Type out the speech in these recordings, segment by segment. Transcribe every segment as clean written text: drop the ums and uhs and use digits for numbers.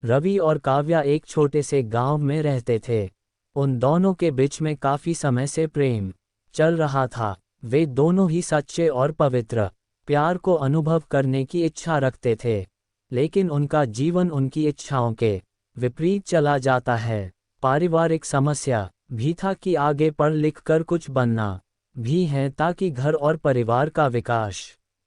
रवि और काव्या एक छोटे से गांव में रहते थे। उन दोनों के बीच में काफी समय से प्रेम चल रहा था। वे दोनों ही सच्चे और पवित्र प्यार को अनुभव करने की इच्छा रखते थे, लेकिन उनका जीवन उनकी इच्छाओं के विपरीत चला जाता है। पारिवारिक समस्या भी था कि आगे पढ़ लिख कर कुछ बनना भी है ताकि घर और परिवार का विकास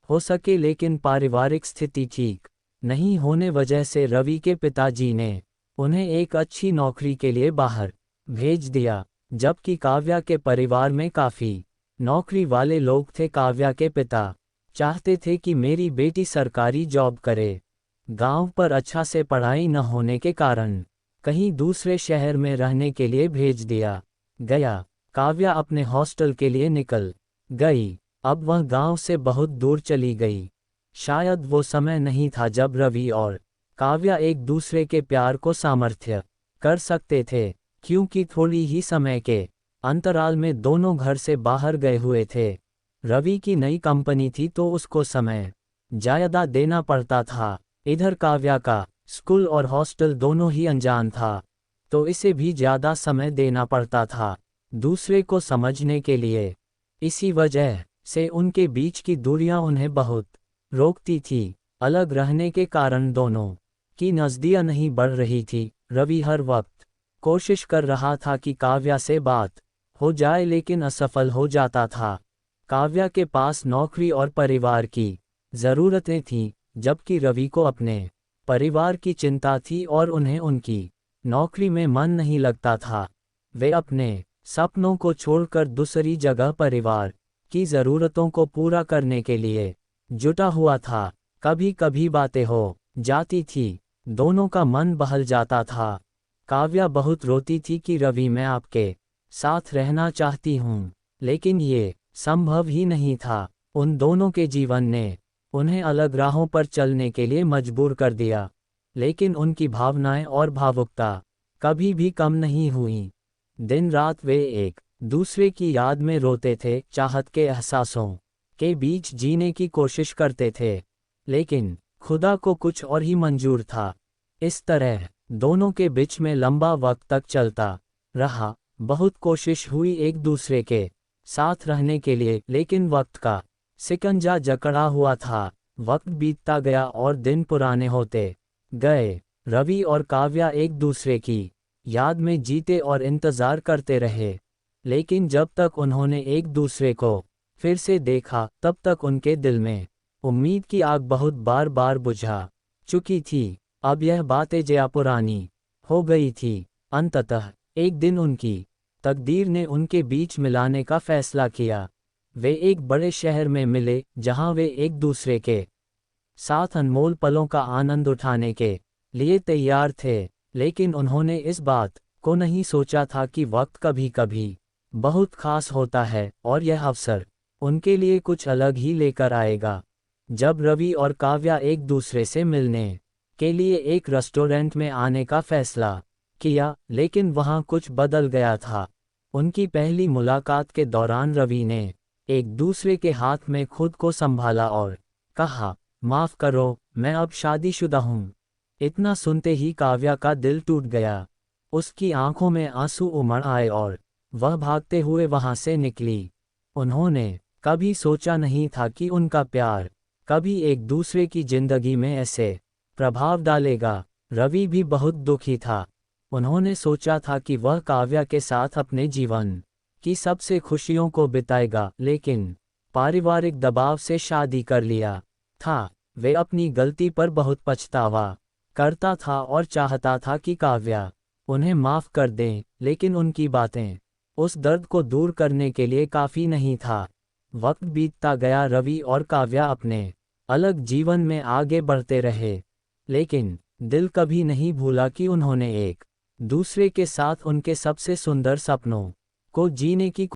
हो सके, लेकिन पारिवारिक स्थिति ठीक नहीं होने वजह से रवि के पिताजी ने उन्हें एक अच्छी नौकरी के लिए बाहर भेज दिया, जबकि काव्या के परिवार में काफ़ी नौकरी वाले लोग थे। काव्या के पिता चाहते थे कि मेरी बेटी सरकारी जॉब करे। गांव पर अच्छा से पढ़ाई न होने के कारण कहीं दूसरे शहर में रहने के लिए भेज दिया गया। काव्या अपने हॉस्टल के लिए निकल गई। अब वह गांव से बहुत दूर चली गई। शायद वो समय नहीं था जब रवि और काव्या एक दूसरे के प्यार को सामर्थ्य कर सकते थे, क्योंकि थोड़ी ही समय के अंतराल में दोनों घर से बाहर गए हुए थे। रवि की नई कंपनी थी तो उसको समय ज़्यादा देना पड़ता था। इधर काव्या का स्कूल और हॉस्टल दोनों ही अनजान था, तो इसे भी ज़्यादा समय देना पड़ता था दूसरे को समझने के लिए। इसी वजह से उनके बीच की दूरियां उन्हें बहुत रोकती थी। अलग रहने के कारण दोनों की नज़दीकियां नहीं बढ़ रही थी। रवि हर वक्त कोशिश कर रहा था कि काव्या से बात हो जाए, लेकिन असफल हो जाता था। काव्या के पास नौकरी और परिवार की ज़रूरतें थीं, जबकि रवि को अपने परिवार की चिंता थी और उन्हें उनकी नौकरी में मन नहीं लगता था। वे अपने सपनों को छोड़कर दूसरी जगह परिवार की ज़रूरतों को पूरा करने के लिए जुटा हुआ था। कभी कभी बातें हो जाती थी, दोनों का मन बहल जाता था। काव्या बहुत रोती थी कि रवि, मैं आपके साथ रहना चाहती हूँ, लेकिन ये संभव ही नहीं था। उन दोनों के जीवन ने उन्हें अलग राहों पर चलने के लिए मजबूर कर दिया, लेकिन उनकी भावनाएं और भावुकता कभी भी कम नहीं हुई। दिन रात वे एक दूसरे की याद में रोते थे, चाहत के एहसासों के बीच जीने की कोशिश करते थे, लेकिन खुदा को कुछ और ही मंजूर था। इस तरह दोनों के बीच में लंबा वक्त तक चलता रहा। बहुत कोशिश हुई एक दूसरे के साथ रहने के लिए, लेकिन वक्त का शिकंजा जकड़ा हुआ था। वक्त बीतता गया और दिन पुराने होते गए। रवि और काव्या एक दूसरे की याद में जीते और इंतज़ार करते रहे, लेकिन जब तक उन्होंने एक दूसरे को फिर से देखा, तब तक उनके दिल में उम्मीद की आग बहुत बार बार बुझा चुकी थी। अब यह बातें जया पुरानी हो गई थी। अंततः एक दिन उनकी तकदीर ने उनके बीच मिलाने का फैसला किया। वे एक बड़े शहर में मिले, जहां वे एक दूसरे के साथ अनमोल पलों का आनंद उठाने के लिए तैयार थे, लेकिन उन्होंने इस बात को नहीं सोचा था कि वक्त कभी कभी बहुत खास होता है और यह अवसर उनके लिए कुछ अलग ही लेकर आएगा। जब रवि और काव्या एक दूसरे से मिलने के लिए एक रेस्टोरेंट में आने का फैसला किया, लेकिन वहां कुछ बदल गया था। उनकी पहली मुलाकात के दौरान रवि ने एक दूसरे के हाथ में खुद को संभाला और कहा, माफ़ करो, मैं अब शादीशुदा हूँ। इतना सुनते ही काव्या का दिल टूट गया। उसकी आंखों में आंसू उमड़ आए और वह भागते हुए वहां से निकली। उन्होंने कभी सोचा नहीं था कि उनका प्यार कभी एक दूसरे की जिंदगी में ऐसे प्रभाव डालेगा। रवि भी बहुत दुखी था। उन्होंने सोचा था कि वह काव्या के साथ अपने जीवन की सबसे खुशियों को बिताएगा, लेकिन पारिवारिक दबाव से शादी कर लिया था। वे अपनी गलती पर बहुत पछतावा करता था और चाहता था कि काव्या उन्हें माफ़ कर दें, लेकिन उनकी बातें उस दर्द को दूर करने के लिए काफ़ी नहीं था। वक्त बीतता गया, रवि और काव्या अपने अलग जीवन में आगे बढ़ते रहे, लेकिन दिल कभी नहीं भूला कि उन्होंने एक दूसरे के साथ उनके सबसे सुंदर सपनों को जीने की